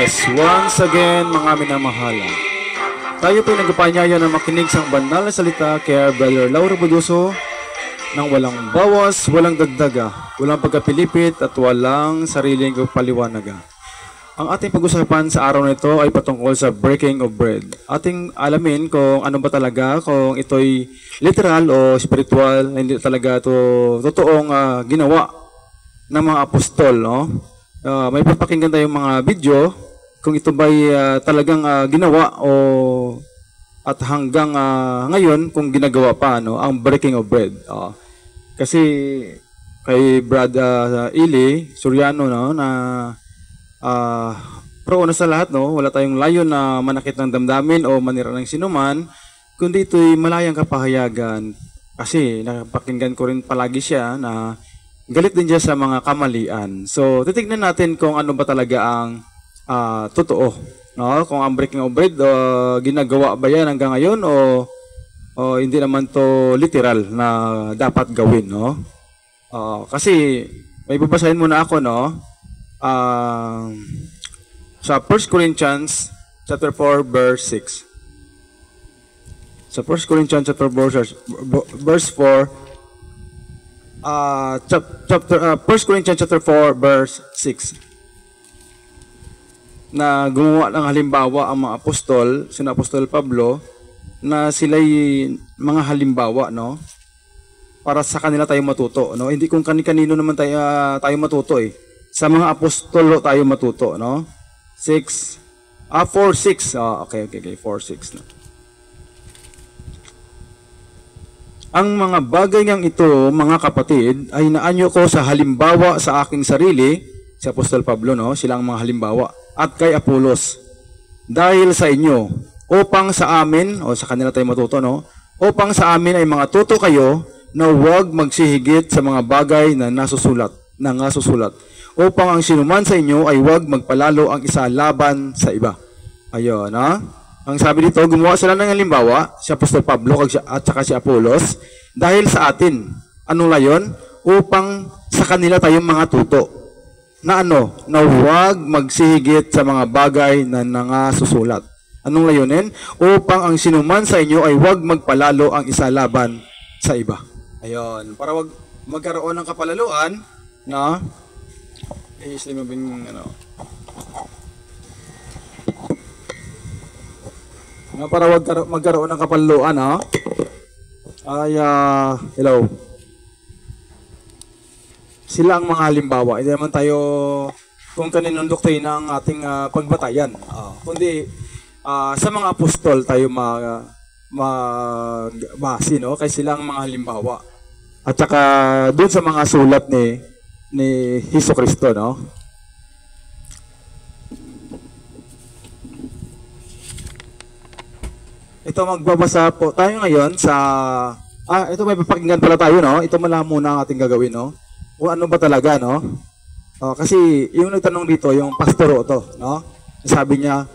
Yes, once again, mga minamahala. Tayo po'y nagpapanyaya na makinig sa banal na salita kay Brother Lauro Buduso nang walang bawas, walang dagdaga, walang pagkapilipit at walang sariling paliwanaga. Ang ating pag-usapan sa araw na ito ay patungkol sa breaking of bread. Ating alamin kung ano ba talaga, kung ito'y literal o spiritual, hindi talaga ito totoong ginawa ng mga apostol, no? May papakinggan tayong mga video kung ito ba'y talagang ginawa o at hanggang ngayon kung ginagawa pa, no, ang breaking of bread. Kasi kay Brad Ili Soriano, no, na pero una sa lahat, no, wala tayong layon na manakit ng damdamin o manira ng sinuman, kundi ito'y malayang kapahayagan. Kasi napakinggan ko rin palagi siya na galit din siya sa mga kamalian. So, titignan natin kung ano ba talaga ang totoo. No? Kung ang breaking of bread, ginagawa ba yan hanggang ngayon o hindi naman to literal na dapat gawin. No? Kasi, may babasahin muna ako, no? Sa 1 Corinthians chapter 4, verse 6. Sa 1 Corinthians chapter 4, verse 4, 1 Corinthians chapter 4 verse 6 na gumawa ng halimbawa ang mga apostol, sina Apostol Pablo, na sila'y mga halimbawa, no, para sa kanila tayo matuto, no, hindi kung kanino naman tayo matuto, sa mga apostol tayo matuto, no. 4:6 okay 4:6 no. Ang mga bagay niyang ito, mga kapatid, ay naanyo ko sa halimbawa sa aking sarili, si Apostol Pablo, no, silang mga halimbawa, at kay Apolos, dahil sa inyo, upang sa amin, o sa kanila tayo matuto, no, upang sa amin ay mga tuto kayo na huwag magsihigit sa mga bagay na nasusulat, upang ang sinuman sa inyo ay huwag magpalalo ang isa laban sa iba. Ayun, ha? Ang sabi dito, gumawa sila ng halimbawa, si Apostol Pablo at saka si Apolos, dahil sa atin. Anong layon? Upang sa kanila tayong mga tuto. Na ano? Na huwag magsihigit sa mga bagay na nangasusulat. Anong layunin? Upang ang sinuman sa inyo ay huwag magpalalo ang isa laban sa iba. Ayun. Para huwag magkaroon ng kapalaluan, na i-slim mo bing, para wag magkaroon ng kapalaluan, ay hello. Sila ang mga halimbawa. Hindi naman tayo kung kaninong doktrina ang ating pagbatayan. Kundi sa mga apostol tayo base, no? Kasi sila ang mga halimbawa. At saka doon sa mga sulat ni Jesucristo, no? Ito, magbabasa po tayo ngayon sa ito, may papakinggan pala tayo, no? Ito muna ang ating gagawin, no? Kung ano ba talaga, no? Kasi yung nagtanong dito, yung pastoro to, no? Sabi niya,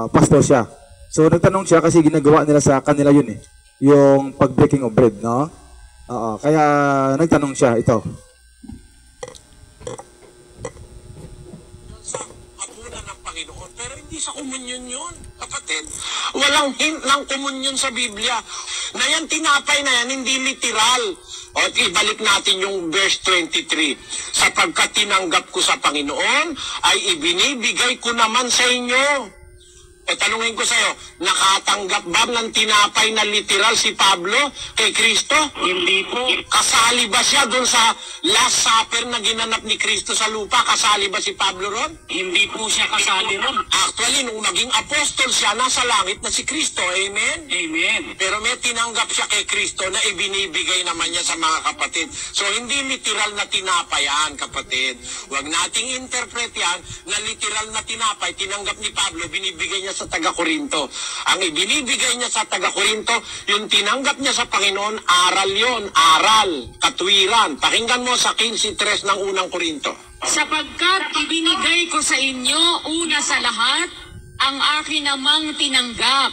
pastor siya. So nagtanong siya kasi ginagawa nila sa kanila yun, yung pag-breaking of bread, no? Kaya nagtanong siya, ito. Sa hapunan ng Panginoon, pero hindi sa komunyon yun, kapatid. Walang hint ng komunyon sa Biblia. Na yan, tinapay na yan, hindi literal. O, ibalik natin yung verse 23. Sapagkat tinanggap ko sa Panginoon, ay ibinibigay ko naman sa inyo. Tanungin ko sa'yo, nakatanggap ba ng tinapay na literal si Pablo kay Kristo? Hindi po. Kasali ba siya doon sa Last Supper na ginanap ni Kristo sa lupa? Kasali ba si Pablo ron? Hindi po siya kasali ron. Actually, nung naging apostol siya, nasa langit na si Kristo. Amen? Amen. Pero may tinanggap siya kay Kristo na ibinibigay naman niya sa mga kapatid. So, hindi literal na tinapay yan, kapatid. Huwag nating interpret yan na literal na tinapay, tinanggap ni Pablo, binibigay niya sa taga-Korinto. Ang ibinibigay niya sa taga-Korinto, yung tinanggap niya sa Panginoon, aral yon, aral, katwiran. Pakinggan mo sa 15:3 ng unang Korinto. Sapagkat ibinigay ko sa inyo una sa lahat ang akin namang tinanggap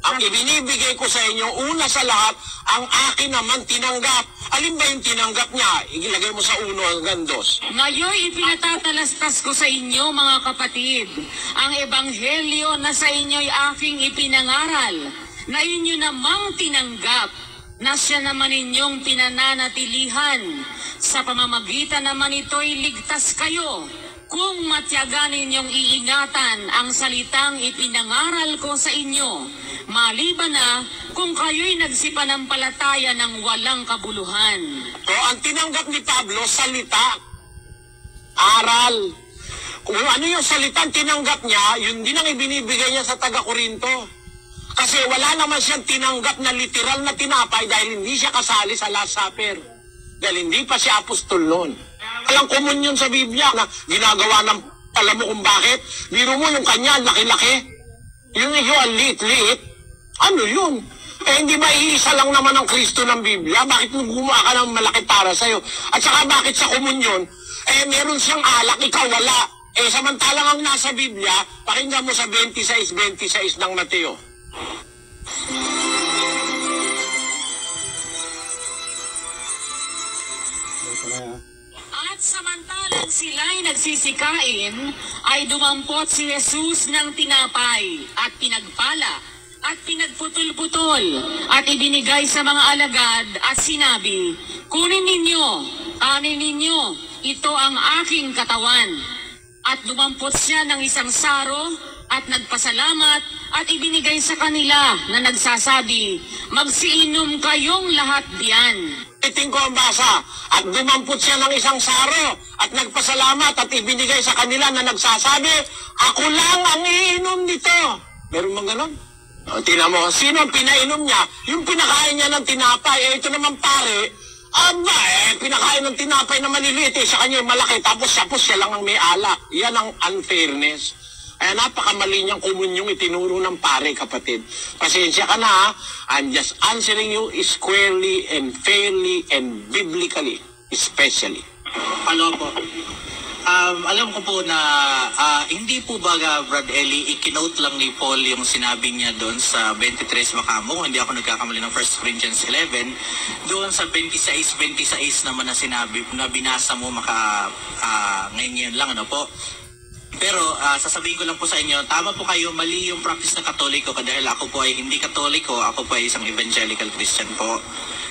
Ang ibinibigay ko sa inyo, una sa lahat, ang akin naman tinanggap. Alin ba yung tinanggap niya? Ilagay mo sa 1 hanggang 2. Ngayon ipinatatalastas ko sa inyo, mga kapatid, ang ebanghelyo na sa inyo'y aking ipinangaral, na inyo namang tinanggap, na siya naman inyong pinananatilihan. Sa pamamagitan naman ito'y ligtas kayo, kung matyagan ninyong iingatan ang salitang ipinangaral ko sa inyo, maliban na kung kayo'y nagsipanampalataya ng walang kabuluhan. So, ang tinanggap ni Pablo, salita, aral. Kung ano yung salitang tinanggap niya, yun din ang ibinibigay niya sa taga-Korinto. Kasi wala naman siyang tinanggap na literal na tinapay dahil hindi siya kasali sa Last Supper. Dahil hindi pa siya apostol noon. Walang komunyon sa Biblia na ginagawa ng, alam mo kung bakit? Biro mo yung kanya, laki-laki. Yung ang liit-liit. Ano yun? Eh hindi ba iisa lang naman ang Kristo ng Biblia? Bakit gumawa ka ng malaki para sa'yo? At saka bakit sa komunyon, meron siyang alak, ikaw wala. Samantalang ang nasa Biblia, pakinggan mo sa 26:26 ng Mateo. At samantalang sila'y nagsisikain, ay dumampot si Jesus ng tinapay at pinagpala at pinagputol-putol at ibinigay sa mga alagad at sinabi, kunin ninyo, kanin ninyo, ito ang aking katawan. At dumampot siya ng isang saro at nagpasalamat at ibinigay sa kanila na nagsasabi, magsiinom kayong lahat diyan. Iting ko ang basa, at dumampot siya ng isang saro at nagpasalamat at ibinigay sa kanila na nagsasabi, ako lang ang iinom nito. Meron bang ganon? Tingnan mo, sino ang pinainom niya? Yung pinakain niya ng tinapay, ito naman pare, pinakain ng tinapay na maliliit, sa kanya yung malaki, tapos siya lang ang may alak. Yan ang unfairness. Kaya napakamali niyang kumunyong itinuro ng pare, kapatid. Pasensya ka na, ha? I'm just answering you squarely and fairly and biblically, especially. Ano po? Alam ko po na hindi po ba, Brad Eli, ikinote lang ni Paul yung sinabi niya doon sa 23 makamo, hindi ako nagkakamali ng 1 Corinthians 11, doon sa 26 naman na sinabi, na binasa mo ngayon lang, ano po? Pero sasabihin ko lang po sa inyo, tama po kayo, mali yung practice ng Katoliko dahil ako po ay hindi Katoliko, ako po ay isang evangelical Christian po.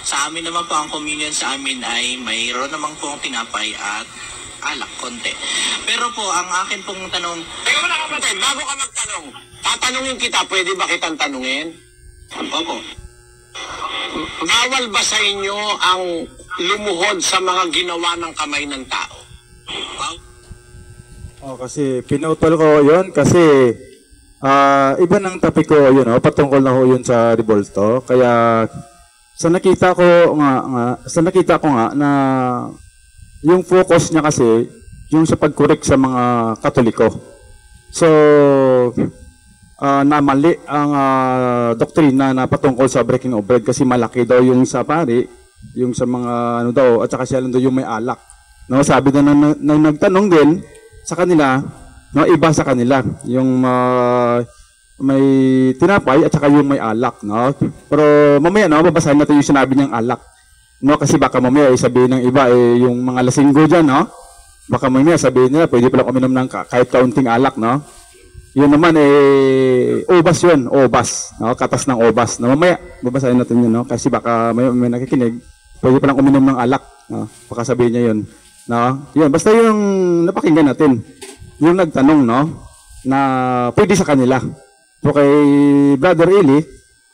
Sa amin naman po, ang communion sa amin ay mayroon naman po ang tinapay at alak, konti. Pero po, ang akin pong tanong... Teka mo na, kapatid, bago ka magtanong, tatanungin kita, pwede ba kitang tanungin? Opo. Bawal ba sa inyo ang lumuhod sa mga ginawa ng kamay ng tao? Kasi pinutol ko yun kasi iba ng topic ko yun, patungkol na ho yun sa revolto. Kaya sa nakita ko nga na yung focus niya kasi yung sa pag-correct sa mga Katoliko. So namali ang doktrina na patungkol sa breaking of bread kasi malaki daw yung sa pari, yung sa mga ano daw, at saka siya lang daw yung may alak. No, sabi na nagtanong din sa kanila, no, iba sa kanila yung may tinapay at saka yung may alak, no. Pero mamaya, no, babasahin natin yung sinabi niyang alak, no, kasi baka mamaya sabihin ng iba yung mga lasinggo diyan, no, baka mamaya sabihin nila pwede pala uminom ng kahit kaunting alak, no. Yun naman obas yun, obas, no, katas ng obas. No, mamaya babasahin natin yun, no, kasi baka may nakikinig pwede palang uminom ng alak, no, baka sabihin niya yun. No, yun, basta yung napakinggan natin, yung nagtanong, no, na pwede sa kanila. So kay Brother Eli,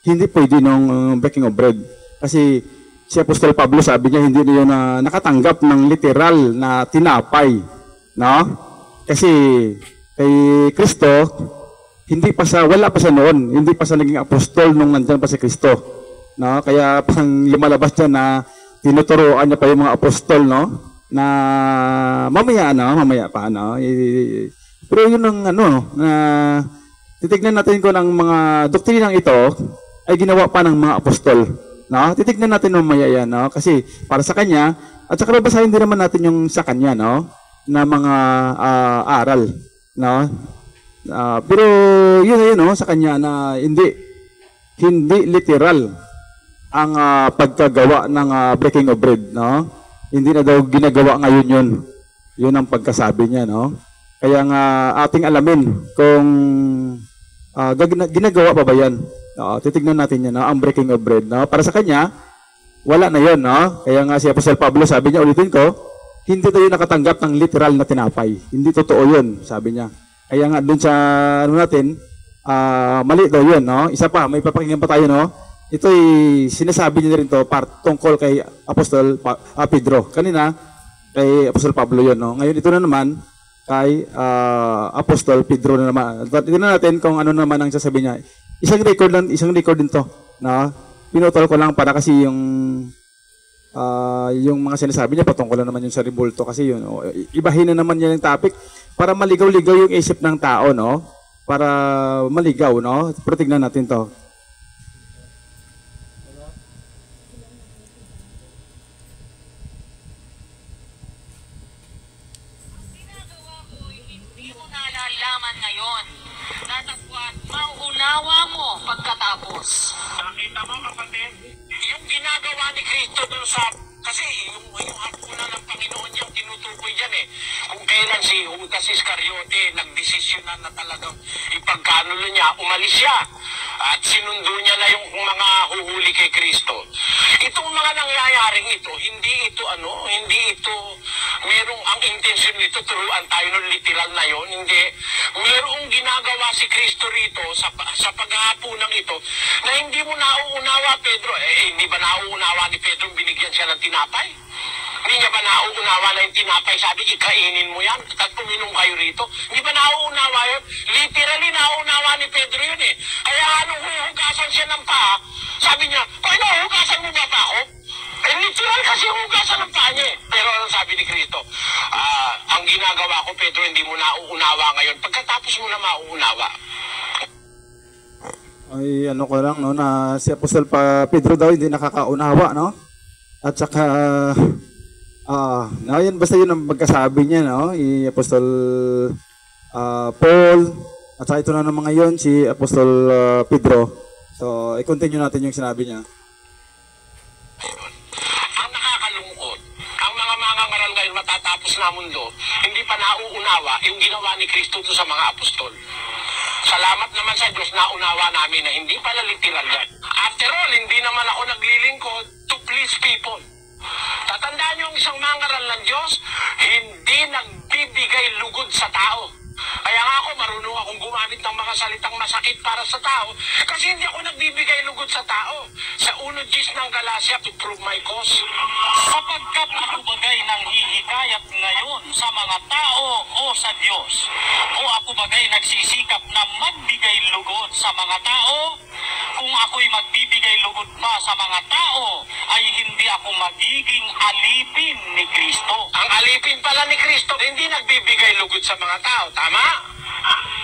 hindi pwede nung breaking of bread. Kasi si Apostol Pablo sabi niya hindi niya nakatanggap ng literal na tinapay, no? Kasi kay Kristo, wala pa siya noon, hindi pa siya naging apostol nung nandiyan pa si Kristo, no? Kaya pang lumalabas siya na tinuturoan niya pa yung mga apostol, no? Na mamaya pa, no? Pero yun ang na titignan natin ko ng mga doktrinang ito ay ginawa pa ng mga apostol, no? Titignan natin mamaya yan, no? Kasi para sa kanya, at saka babasahin din naman natin yung sa kanya, no, na mga aral, no? Pero yun, no, sa kanya na hindi hindi literal ang pagkagawa ng breaking of bread, no? Hindi na daw ginagawa ngayon yun. Yun ang pagkasabi niya, no? Kaya nga ating alamin kung ginagawa pa ba yan. Titignan natin yan, no? Ang breaking of bread, no? Para sa kanya, wala na yun, no? Kaya nga si Apostol Pablo, sabi niya, ulitin ko, hindi tayo nakatanggap ng literal na tinapay. Hindi totoo yun, sabi niya. Kaya nga dun sa ano natin, mali daw yun, no? Isa pa, may papakinggan pa tayo, no? Ito'y sinasabi niya rin to tungkol kay Apostol Pedro. Kanina, kay Apostol Pablo yun, no? Ngayon, ito na naman, kay Apostol Pedro na naman. Tignan natin kung ano naman ang sasabihin niya. Isang record din to, no? Pinutol ko lang para kasi yung mga sinasabi niya, patungkol na naman yung sa rebulto kasi yun. Ibahin na naman niya yung topic para maligaw-ligaw yung isip ng tao, no? Para maligaw, no? Pero tignan natin to. Mauunawa mo pagkatapos. Nakita mo, kapatid? Yung ginagawa ni Kristo dun sa... Kasi yung hapunan ng Panginoon niyang tinutukoy dyan eh. Kung kailan si Judas Iscariote nagdesisyonan na talagang ipagkanulo niya, umalis siya. At sinundo niya na yung mga huhuli kay Kristo. Itong mga nangyayaring ito, hindi ito, merong ang intensyon nito, turuan tayo ng literal na yon, hindi. Merong ginagawa si Kristo rito sa paghahapunan ito na hindi mo nauunawa, Pedro. Hindi ba nauunawa ni Pedro binigyan siya ng tinapay? Hindi niya ba nauunawa na yung tinapay? Sabi, ikainin mo yan at uminom kayo rito. Hindi ba nauunawa yun? Literally, nauunawa ni Pedro yun eh. Kaya anong huhugasan siya ng paa, sabi niya, hugasan mo ba pa ako? Literal kasi hugasan ng paa niya eh. Pero anong sabi ni Kristo? Ang ginagawa ko, Pedro, hindi mo nauunawa ngayon. Pagkatapos mo na mauunawa. Ay, ano ko lang, no, na si Apostol Pedro daw hindi nakakaunawa, no? At saka, yan, basta yun ang pagkasabi niya, no? Apostol Paul, at saka ito na naman ngayon, si Apostol Pedro. So, i-continue natin yung sinabi niya. Ang nakakalungkot, ang mga mangangaral ngayon matatapos na mundo, hindi pa nauunawa yung ginawa ni Kristo to sa mga apostol. Salamat naman sa Diyos, naunawa namin na hindi pala literal yan. After all, hindi naman ako naglilingkod to please people. Tatandaan niyo ang isang mangaral ng Diyos, hindi nagbibigay lugod sa tao. Kaya nga ako, marunong akong gumamit ng mga salitang masakit para sa tao kasi hindi ako nagbibigay lugod sa tao. Sa 1:10 ng Galacia, to prove my cause. Sapagkat ako bagay nang hihikayat ngayon sa mga tao o sa Diyos, o ako bagay nagsisikap na magbigay lugod sa mga tao, kung ako'y magbibigay lugod pa sa mga tao, ay hindi ako magiging alipin ni Kristo. Ang alipin pala ni Kristo, hindi nagbibigay lugod sa mga tao. Tama?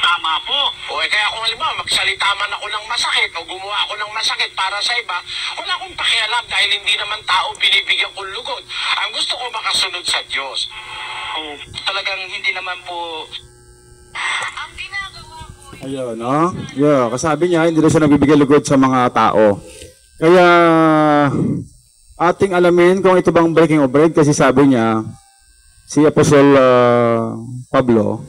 Tama po. Kaya kung halimbawa, magsalita man ako ng masakit o gumawa ako ng masakit para sa iba, wala akong pakialam dahil hindi naman tao binibigyan kong lugod. Ang gusto ko makasunod sa Diyos. Talagang hindi naman po... Ang ginagawa ko... Ayun, no? Yeah, kasabi niya, hindi na siya nagbibigay lugod sa mga tao. Kaya, ating alamin kung ito bang breaking of bread kasi sabi niya, si Apostol Pablo,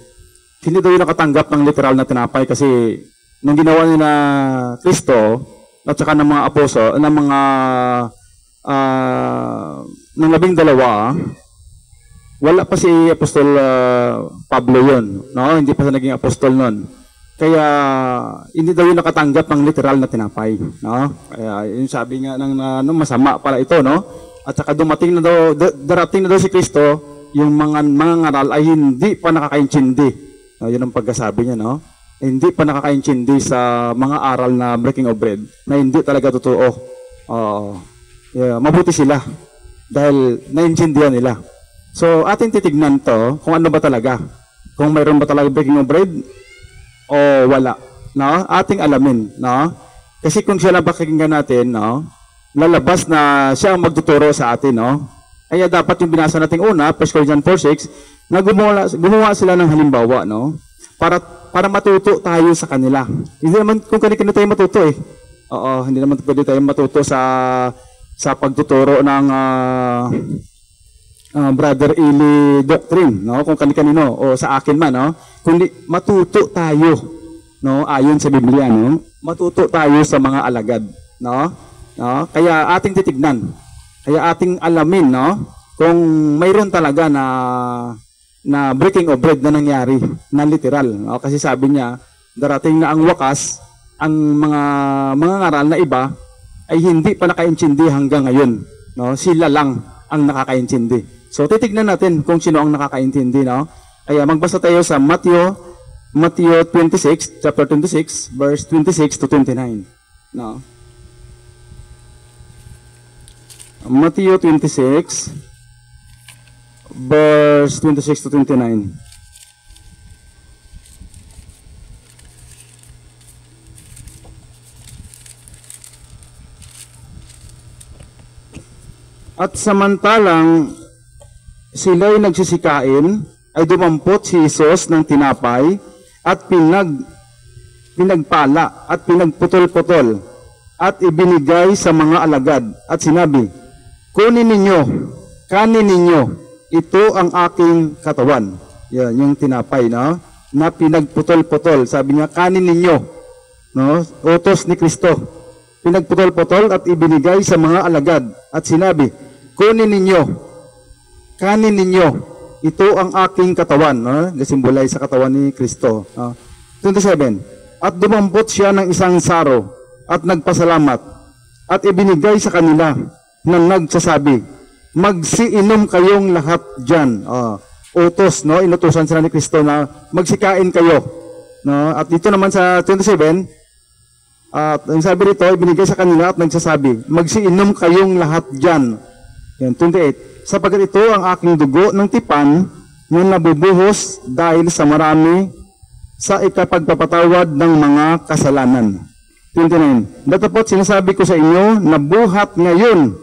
hindi daw yung nakatanggap ng literal na tinapay kasi nung ginawa nila Kristo at saka ng mga apostol, ng mga ng 12, wala pa si Apostol Pablo yun, no? Hindi pa siya naging apostol nun. Kaya hindi daw yung nakatanggap ng literal na tinapay, no? Kaya yung sabi nga ng masama pala ito, no? At saka darating na daw si Kristo, yung mga ngaral ay hindi pa nakakaintindi. Yun ang pagkasabi niya, no? Hindi pa nakakaintindi sa mga aral na breaking of bread na hindi talaga totoo. Mabuti sila dahil naintindihan nila. So, ating titignan to kung ano ba talaga. Kung mayroon ba talaga breaking of bread o wala. No? Ating alamin. No? Kasi kung siya lang pakinggan natin, no? Lalabas na siya ang magtuturo sa atin. No? Kaya dapat yung binasa nating una, 1 Corinthians 4:6, na gumawa sila ng halimbawa, no? Para matuto tayo sa kanila. Hindi naman kung kanina tayo matuto eh. Oo, hindi naman pwede tayong matuto sa pagtuturo ng Brother Eli doctrine, no? Kung kanino o sa akin man, no? Kundi matuto tayo, no? Ayon sa Biblia, no? Matuto tayo sa mga alagad, no? No? Kaya ating titignan, kaya ating alamin, no? Kung mayroon talaga na breaking of bread na nangyari, na literal, no? Kasi sabi niya, darating na ang wakas, ang mga ngaral na iba ay hindi pa nakaintindi hanggang ngayon, no? Sila lang ang nakakaintindi. So titignan natin kung sino ang nakakaintindi, no? Kaya magbasa tayo sa Matthew 26, chapter 26, verse 26 to 29, no? Matthew 26, verse 26 to 29. At samantalang sila'y nagsisikain, ay dumampot si Jesus ng tinapay at pinagpala at pinagputol-putol at ibinigay sa mga alagad at sinabi, kunin ninyo, kanin ninyo, ito ang aking katawan. Yan, yung tinapay, no? Na pinagputol-putol. Sabi niya, kanin ninyo, no? Utos ni Kristo. Pinagputol-putol at ibinigay sa mga alagad at sinabi, kunin ninyo, kanin ninyo, ito ang aking katawan, no? Gasimbulay sa katawan ni Kristo. 27. At dumampot siya ng isang saro at nagpasalamat at ibinigay sa kanila na nagsasabi, magsiinom kayong lahat dyan. Utos, no? Inutusan sila ni Kristo na magsikain kayo, no? At dito naman sa 27, at ang sabi rito, ibinigay sa kanila at nagsasabi, magsiinom kayong lahat dyan. Yan, 28. Sapagkat ito ang aking dugo ng tipan na nabubuhos dahil sa marami sa ikapagpapatawad ng mga kasalanan. 29. Datapot sinasabi ko sa inyo na buhat ngayon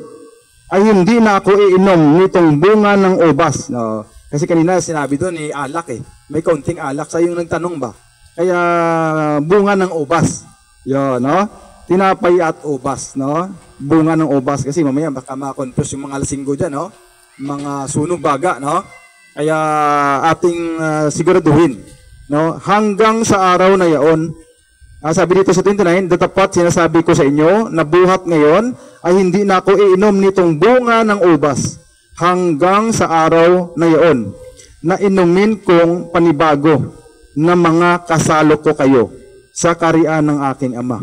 ay hindi na ako iinom nitong bunga ng ubas. No, kasi kanina sinabi doon alak eh. May kaunting alak sa yung nagtanong ba? Kaya bunga ng ubas. Yo, no? Tinapay at ubas, no? Bunga ng ubas kasi mamaya baka ma-confuse yung mga lasinggo diyan, no? Mga sunog baga, no? Kaya ating siguraduhin, no? Hanggang sa araw na yaon, sabi dito sa 29, datapat sinasabi ko sa inyo na buhat ngayon ay hindi na ako iinom nitong bunga ng ubas hanggang sa araw na yaon na inumin kong panibago na mga kasalo ko kayo sa karian ng aking Ama.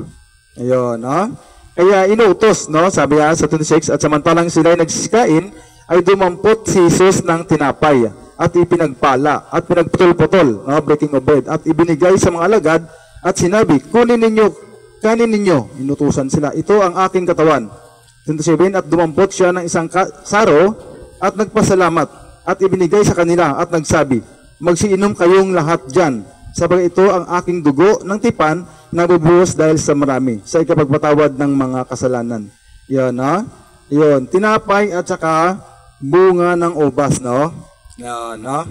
Ayun, no? Kaya inuutos, no? Sabi sa 26, at samantalang sila ay nagsisikain, ay dumampot si Jesus ng tinapay at ipinagpala at pinagputol-putol, no? Breaking of bread, at ibinigay sa mga alagad at sinabi, kunin ninyo, kanin ninyo. Inutusan sila, ito ang aking katawan. 27, at dumampot siya ng isang saro at nagpasalamat at ibinigay sa kanila at nagsabi, magsiinom kayong lahat dyan, sabagat ito ang aking dugo ng tipan na bubuhos dahil sa marami sa ikapagpatawad ng mga kasalanan. Yan, no? Yun, tinapay at saka bunga ng ubas, no? Yan, no?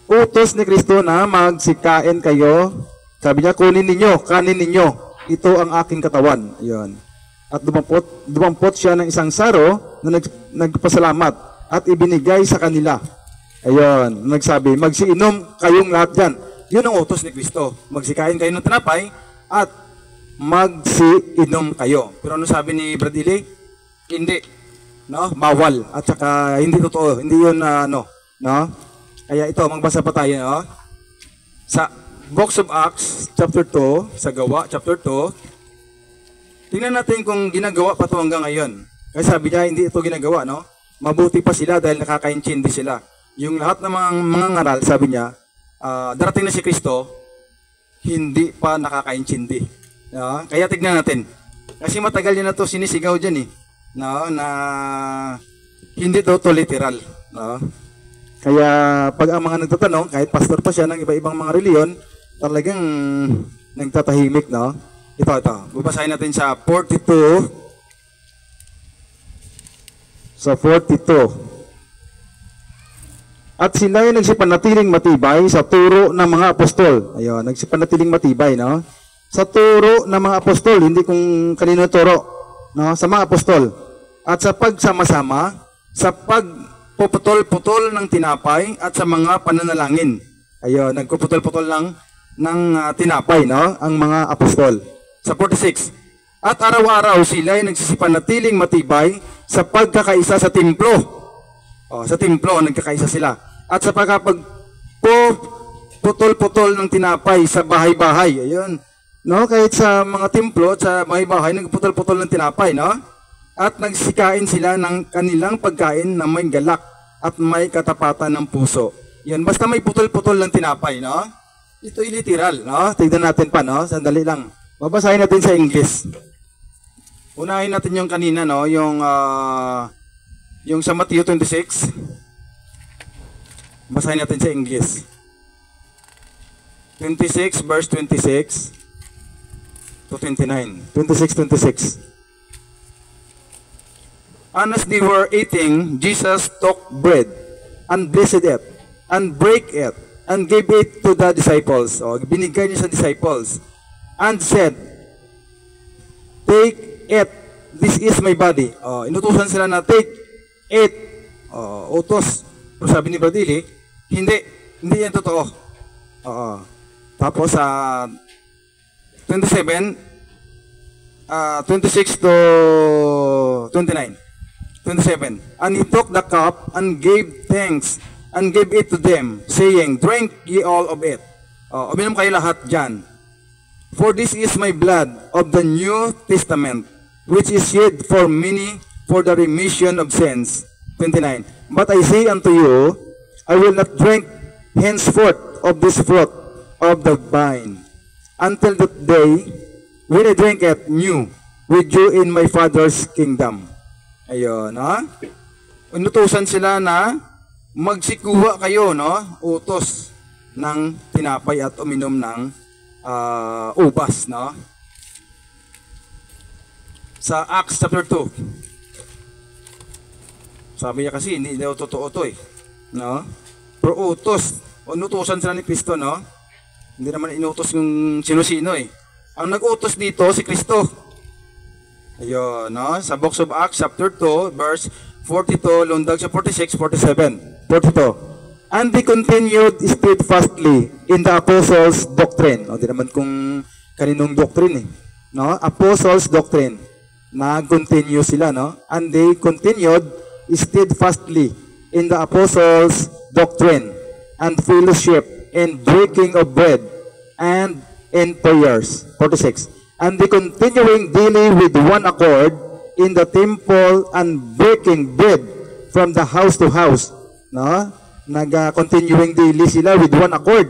Utos ni Kristo na magsikain kayo. Sabi niya, kunin ninyo, kanin ninyo. Ito ang aking katawan. Yan. At dumampot siya ng isang saro na nagpasalamat at ibinigay sa kanila. Ayun, nagsabi, magsiinom kayong lahat dyan. Yun ang utos ni Kristo. Magsikain kayo ng tinapay at magsiinom kayo. Pero ano sabi ni Brad Eli? Hindi. No? Bawal. At saka hindi totoo. Hindi yun no? Kaya ito, magbasa pa tayo, no? Sa Books of Acts, chapter 2, sa Gawa, chapter 2, tingnan natin kung ginagawa pa ito hanggang ngayon. Kasi sabi niya, hindi ito ginagawa, no? Mabuti pa sila dahil nakakaintindi sila. Yung lahat ng mga ngaral, sabi niya, darating na si Kristo, hindi pa nakakaintindi. No? Kaya tignan natin. Kasi matagal niya na ito sinisigaw dyan eh. No? Na hindi ito literal. No? Kaya pag ang mga nagtatanong, kahit pastor pa siya ng iba-ibang mga reliyon, talagang nagtatahimik. No? Ito. Babasahin natin sa 42. Sa 42. At sila ay nagsipanatiling matibay sa turo ng mga apostol. Ayun, nagsipanatiling matibay, no? sa turo ng mga apostol, hindi kung kanino turo, no? Sa mga apostol. At sa pagsama-sama, sa pagpuputol-putol ng tinapay at sa mga pananalangin. Ayun, nagpuputol-putol ng tinapay, no? Ang mga apostol. Sa 46. At araw-araw sila ay nagsisipanatiling matibay sa pagkakaisa sa templo. Sa templo, nagkakaisa sila. At sa putol-putol ng tinapay sa bahay-bahay. Ayun. No, kahit sa mga templo at sa bahay-bahay, nagputol-putol ng tinapay, no? At nagsikain sila ng kanilang pagkain na may galak at may katapatan ng puso. Yan, basta may putol-putol ng tinapay, no? Ito'y literal, no? Tignan natin pa, no? Sandali lang. Babasahin natin sa English. Unahin natin yung kanina, no? Yung sa Matthew 26. Basahin natin sa English. 26 verse 26 to 29. 26. And as they were eating, Jesus took bread and blessed it and break it and gave it to the disciples. Binigay niya sa disciples and said, "Take it, this is my body." Inutusan sila na take it. Utos. Pero sabi ni Bradley, hindi yan totoo. Tapos sa 26 to 29. 27. And he took the cup and gave thanks and gave it to them, saying, "Drink ye all of it." Uminom kayo lahat dyan. "For this is my blood of the New Testament, which is shed for many for the remission of sins." 29. "But I say unto you, I will not drink henceforth of this fruit of the vine, until that day when I drink it new with you in my Father's kingdom." Ayun, no? Inutusan sila na magsikuha kayo, no? Utos ng tinapay at uminom ng ubas, no? Sa Acts chapter 2. Sabi niya kasi, hindi daw totoo to, no? Pero utos. Inutusan sila ni Kristo, no? Hindi naman inutos yung sino-sino, Ang nag-utos dito, si Kristo. Ayun, no? Sa Books of Acts, chapter 2, verse 42, lundag sa 46, 47, 42. "And they continued steadfastly in the apostles' doctrine." Di naman kung kaninong doctrine, no? Apostles' doctrine. Nag-continue sila, no? "And they continued steadfastly in the apostles' doctrine and fellowship and breaking of bread and in prayers." 46. "And they continuing daily with one accord in the temple and breaking bread from the house to house." No? Nag-continuing daily sila with one accord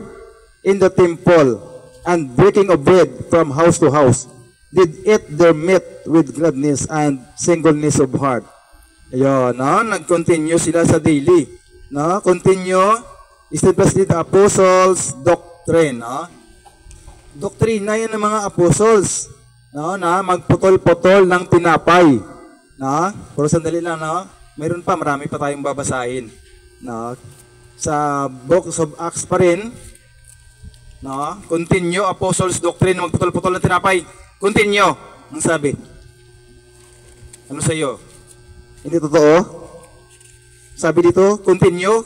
in the temple and breaking of bread from house to house. "Did eat their meat with gladness and singleness of heart." Ayun, no? Nag-continue sila sa daily. No? Continue, steadfastly the apostles' doctrine, no? Doktrina yan ng mga apostles, no, na magputol-putol ng tinapay, no? Pero sandali lang, no? Mayroon pa, marami pa tayong babasahin, no? Sa Books of Acts pa rin, no? Continue apostles doctrine, magputol-putol ng tinapay. Continue. Ang sabi. Ano sa iyo? Hindi totoo? Sabi dito, continue.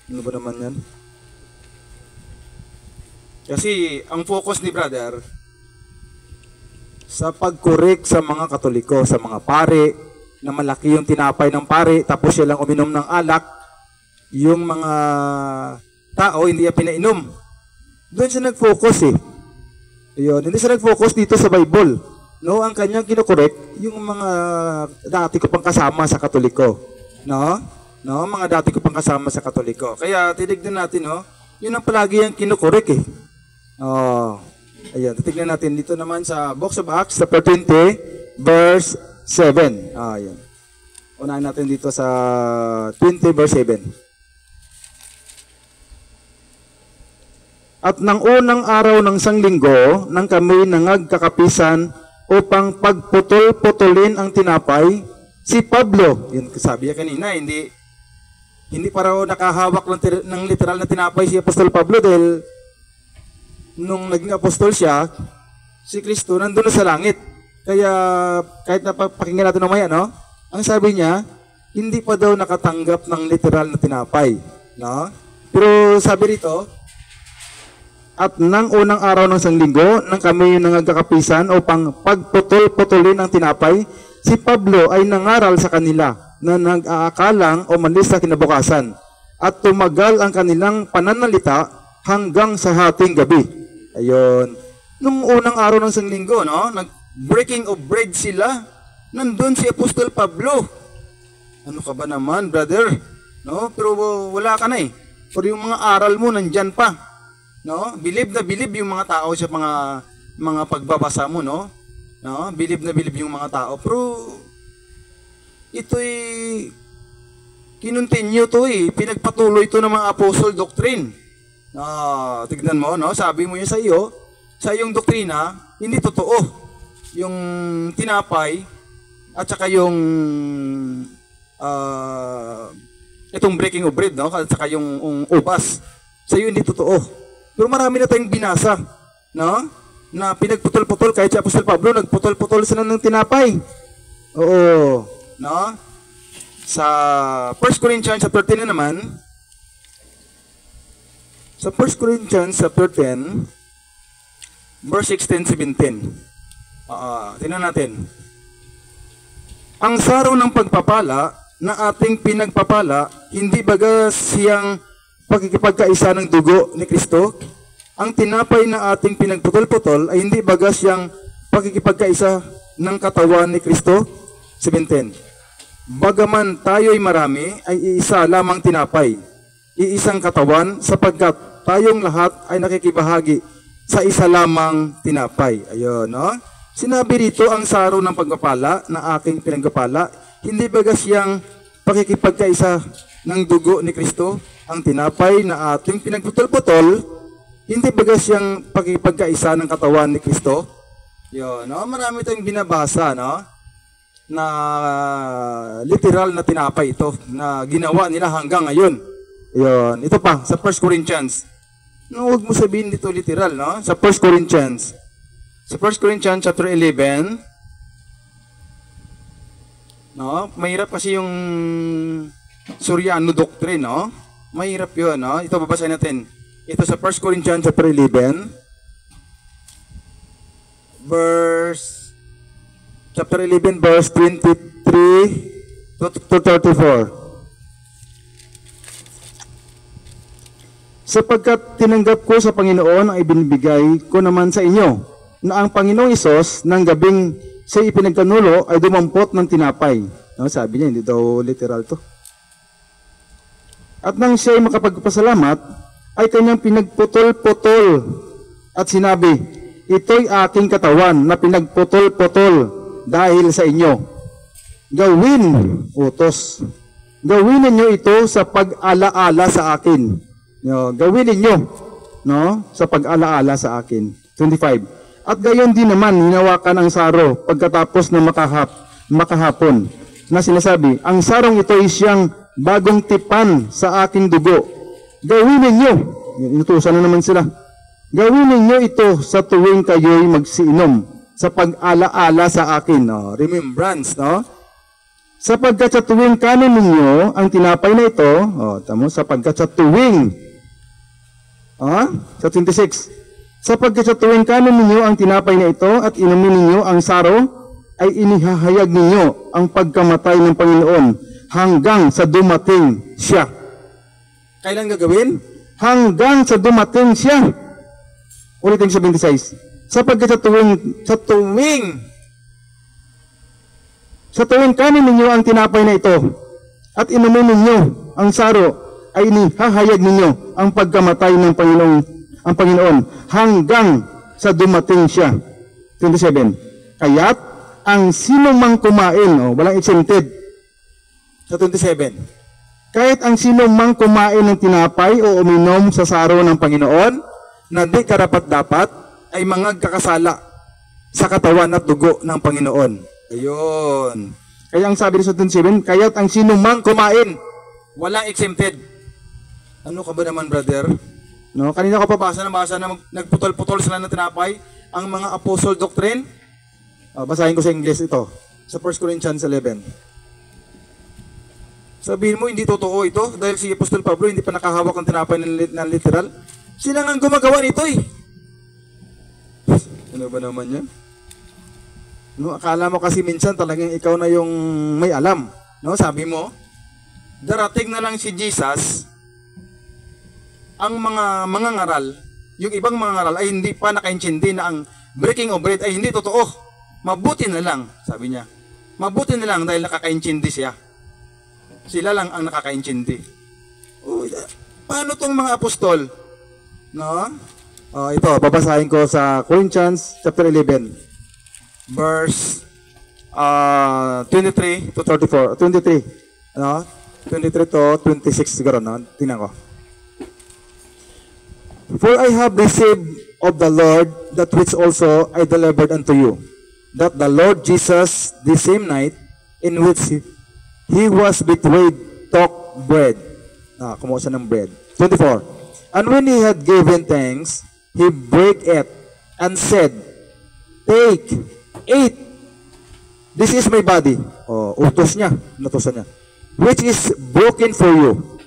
Ano ba naman yan? Kasi ang focus ni brother sa pagkorek sa mga Katoliko, sa mga pare, na malaki yung tinapay ng pare, tapos siya lang uminom ng alak, yung mga tao hindi niya pinainom. Doon siya nag-focus Ayun, hindi siya nag-focus dito sa Bible. No, ang kanyang kinokorek, yung mga dati ko pang kasama sa Katoliko. No? No, mga dati ko pang kasama sa Katoliko. Kaya tinignan natin, no, yun ang palagi yung kinokorek Ayan, titignan natin dito naman sa Books of Acts, chapter 20, verse 7. Ayan. Unahin natin dito sa 20, verse 7. "At nang unang araw ng sanglinggo, nang kami nangagkakapisan upang pagputol-putulin ang tinapay, si Pablo," yun sabi niya kanina, hindi para nakahawak ng literal na tinapay si Apostol Pablo dahil nung naging apostol siya, si Kristo nandun na sa langit. Kaya kahit napapakinggan natin mamaya, no? Ang sabi niya, hindi pa daw nakatanggap ng literal na tinapay, no? Pero sabi rito, at nang unang araw ng sanglinggo, nang kami nangagkakapisan upang pagputol-putulin ang tinapay, si Pablo ay nangaral sa kanila na nag-aakalang umalis sa kinabukasan at tumagal ang kanilang pananalita hanggang sa hating gabi. Ayun. Nung unang araw ng sanglinggo, no, nag-breaking of bread sila. Nandun si Apostol Pablo. Ano ka ba naman, brother? No, pero wala ka na eh. Pero yung mga aral mo nandyan pa. No? Believe na believe yung mga tao sa mga pagbabasa mo, no? No? Believe na believe yung mga tao. Pero ito'y kinontinue to eh. Pinagpatuloy to ng mga apostle doctrine. Tignan mo, no? Sabi mo yun sa iyo, sa iyong doktrina, hindi totoo. Yung tinapay at saka yung itong breaking of bread, no? At saka yung ubas. Sa iyo hindi totoo. Pero marami na tayong binasa, no? Na pinagputol-putol, kahit si Apostol Pablo, nagputol-putol sila ng tinapay. Oo, no? Sa 1 Corinthians chapter 10 na naman, sa 1 Corinthians chapter 10, verse 16-17. Tingnan natin. Ang saraw ng pagpapala na ating pinagpapala, hindi baga siyang pakikipagkaisa ng dugo ni Kristo? Ang tinapay na ating pinagputol-putol ay hindi baga siyang pakikipagkaisa ng katawan ni Kristo? 17. Bagaman tayo'y marami, ay iisa lamang tinapay, iisang katawan, sapagkat tayong lahat ay nakikibahagi sa isa lamang tinapay. Ayun, no? Sinabi rito ang saraw ng pagpapala na aking pinagpapala, hindi baga siyang pakikipagkaisa ng dugo ni Kristo? Ang tinapay na ating pinagputol-putol, hindi baga siyang pakipagkaisa ng katawan ni Kristo? Yun, no? Marami tayong binabasa, no? Na literal na tinapay ito, na ginawa nila hanggang ngayon. Yun, ito pa, sa 1 Corinthians. No, huwag mo sabihin dito literal, no? Sa 1 Corinthians. Sa 1 Corinthians chapter 11, no? Mahirap kasi yung Suryano doctrine, no? Mahirap yun, no? Ito, babasahin natin. Ito sa 1 Corinthians chapter 11, chapter 11, verse 23 to 34. Sapagkat tinanggap ko sa Panginoon ang ibinibigay ko naman sa inyo, na ang Panginoong Isos ng gabing siya ipinagkanulo ay dumampot ng tinapay. No, sabi niya, hindi daw literal to. At nang siya ay makapagpasalamat, ay kanyang pinagputol-putol at sinabi, ito'y aking katawan na pinagputol-putol dahil sa inyo. Gawin, utos. Gawin ninyo ito sa pag-alaala sa akin. No, gawin ninyo, no, sa pag-alaala sa akin. 25. At gayon din naman, hinawakan ang saro pagkatapos ng makahapon na sinasabi, ang sarong ito ay siyang bagong tipan sa aking dugo. Gawin ninyo, inutusan na naman sila, gawin ninyo ito sa tuwing kayo'y magsiinom, sa pag-alaala sa akin. No? Remembrance, no? Sapagkat sa tuwing kanin ninyo, ang tinapay na ito, sapagkat sa tuwing, sa 26, sapagkat sa tuwing kanin ninyo ang tinapay na ito at inumin ninyo ang saro, ay inihahayag ninyo ang pagkamatay ng Panginoon hanggang sa dumating siya. Kailan gagawin? Hanggang sa dumating siya. Ulitin sa 26. Sapagkat sa tuwing kanin ninyo ang tinapay na ito at inumin ninyo ang saro, ay inihahayag ninyo ang pagkamatay ng Panginoon hanggang sa dumating siya. 27. Kaya't ang sino mang kumain, walang exempted. Sa 27. Kahit ang sino mang kumain ng tinapay o uminom sa saro ng Panginoon na di karapat-dapat ay mga kakasala sa katawan at dugo ng Panginoon. Ayun. Kaya ang sabi sa 27, kaya't ang sino mang kumain, walang exempted. Ano ka ba naman, brother? No, kanina ko nabasa na nagputol-putol sila ng tinapay ang mga apostle doctrine. Basahin ko sa English ito, sa 1 Corinthians 11. Sabihin mo, hindi totoo ito dahil si Apostol Pablo hindi pa nakahawak ng tinapay ng literal. Sila nga gumagawa nito eh. Ano ba naman yan? No, akala mo kasi minsan talagang ikaw na yung may alam. No, sabi mo, darating na lang si Jesus, ang mga ngaral, yung ibang mga ngaral ay hindi pa nakaintindi na ang breaking of bread ay hindi totoo. Mabuti na lang, sabi niya. Mabuti na lang dahil nakakaintindi siya. Sila lang ang nakakaintindi. Paano tong mga apostol? No? Ito, babasahin ko sa Corinthians chapter 11. Verse 23 to 34. 23. No? 23 to 26 siguro, no? Tingnan ko. For I have received of the Lord that which also I delivered unto you, that the Lord Jesus, the same night in which he was betrayed, took bread. Kumuha siya ng bread. 24. And when he had given thanks, he brake it and said, Take, eat. This is my body. Utos niya. Natusan niya. Which is broken for you.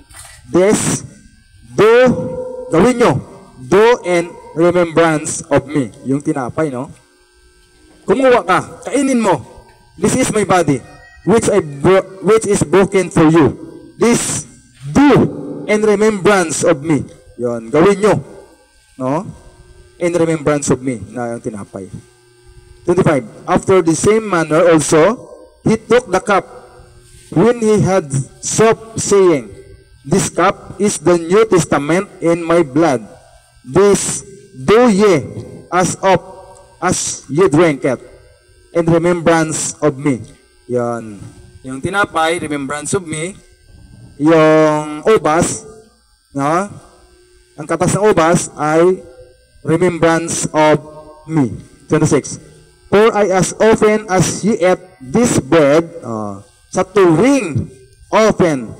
This, gawin nyo. Do in remembrance of me. Yung tinapay, no? Kumuha ka. Kainin mo. This is my body. Which is broken for you. This, do in remembrance of me. Yon, gawin nyo. No? In remembrance of me. Na yung tinapay. 25. After the same manner also, he took the cup when he had supped, saying, This cup is the New Testament in my blood. This do ye as ye drink it in remembrance of me. Yan. Yung tinapay, remembrance of me. Yung ubas, no? Ang katas ng ubas ay remembrance of me. 26. For I as often as ye eat this bread, sa tuwing often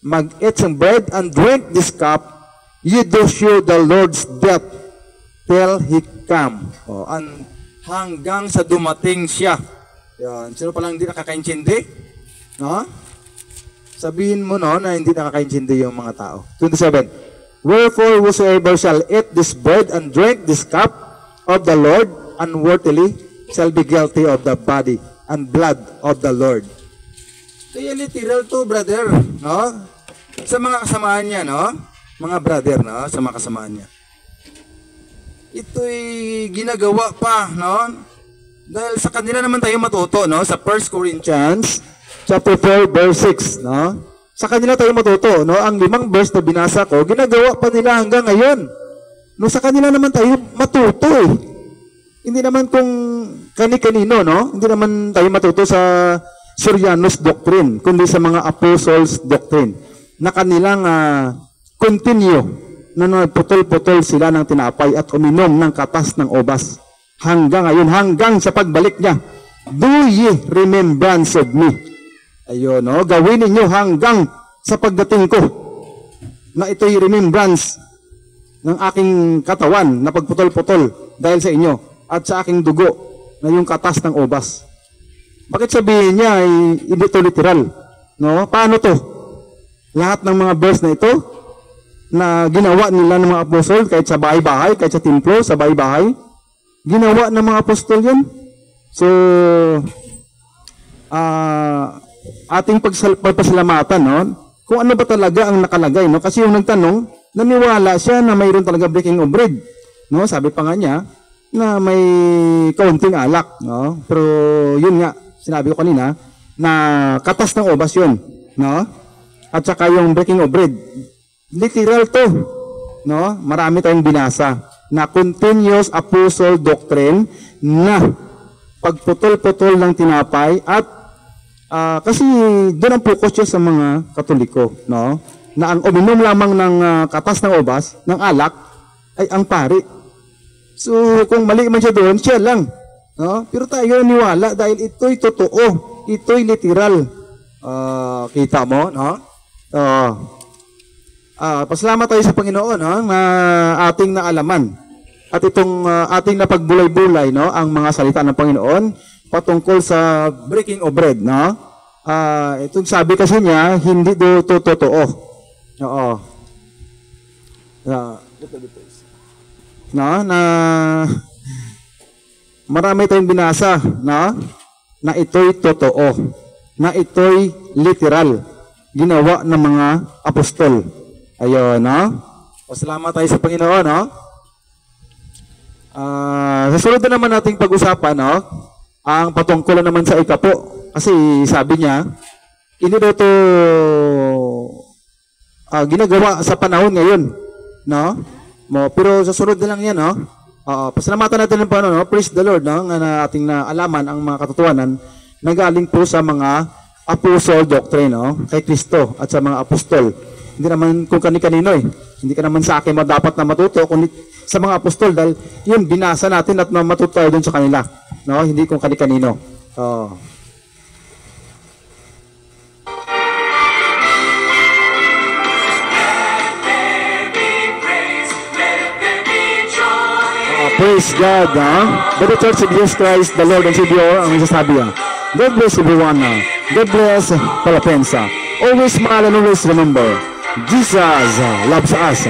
mag-eat ng bread and drink this cup, you do show the Lord's death till He come. Hanggang sa dumating siya. Yan. Sino palang hindi nakakaintindi? No? Sabihin mo no, na hindi nakakaintindi yung mga tao. 27. Wherefore whosoever shall eat this bread and drink this cup of the Lord unworthily shall be guilty of the body and blood of the Lord. Kaya literal to, brother. No? Sa mga kasamaan niya, no? Mga brother, no? Sa mga kasamaan niya. Ito'y ginagawa pa, no? Dahil sa kanila naman tayo matuto, no? Sa 1 Corinthians chapter 4 verse 6, no? Sa kanila tayo matuto, no? Ang 5 verse na binasa ko, ginagawa pa nila hanggang ngayon. No, sa kanila naman tayo matuto, eh. Hindi naman kung kani-kanino, no? Hindi naman tayo matuto sa Syrianus doctrine, kundi sa mga apostles doctrine, na kanilang continue na nagputol-putol sila ng tinapay at uminom ng katas ng ubas hanggang ngayon, hanggang sa pagbalik niya. Do ye remembrance of me. Ayun, no? Gawin ninyo hanggang sa pagdating ko, na ito'y remembrance ng aking katawan na pagputol-putol dahil sa inyo at sa aking dugo na yung katas ng ubas. Bakit sabihin niya ay hindi ito literal? No? Paano to? Lahat ng mga verse na ito na ginawa nila ng mga apostol, kahit sa bahay-bahay, kahit sa templo, sa bahay-bahay, ginawa ng mga apostol yan. So, ating pagpasalamatan, no? Kung ano ba talaga ang nakalagay, no? Kasi yung nagtanong, naniwala siya na mayroon talaga breaking of bread, no? Sabi pa nga niya na may kaunting alak, no? Pero yun nga, sinabi ko kanina na katas ng ubas yun, no? At saka yung breaking of bread, literal to, no? Marami tayong binasa na continuous apostle doctrine na pagputol-putol ng tinapay at kasi doon ang focus siya sa mga Katoliko, no? Na ang uminom lamang ng katas ng ubas, ng alak, ay ang pari. So, kung mali man siya doon, siya lang. No? Pero tayo niwala dahil ito'y totoo. Ito'y literal. Kita mo, no? Pasalamat tayo sa Panginoon, no, na ating naalaman. At itong ating napagbulay-bulay, no, ang mga salita ng Panginoon patungkol sa breaking of bread, no? Itong sabi kasi niya, hindi do totoo. Oo. No, na marami tayong binasa, no, na ito'y totoo, na ito'y literal, ginawa ng mga apostol. Ayun, no? Pasalamat tayo sa Panginoon, no? Sa sunod na naman nating pag-usapan, no, ang patungkulan naman sa ikapo. Kasi sabi niya, hindi daw ito ginagawa sa panahon ngayon, no? Pero sa sunod na lang yan, no? Pasalamatan natin ng Panginoon, no? Praise the Lord, no? Na ating naalaman ang mga katotohanan na galing po sa mga apostle doctrine, no? Kay Kristo at sa mga apostol. Hindi naman kung kani-kanino eh. Hindi ka naman sa akin dapat na matuto, kundi sa mga apostol dahil yun, binasa natin at matuto tayo doon sa kanila. No? Hindi kung kani-kanino. Praise God, by the Church of Jesus Christ, the Lord and Savior, ang sasabi God bless everyone. God bless Palapensa. Always smile and always remember, Jesus loves us.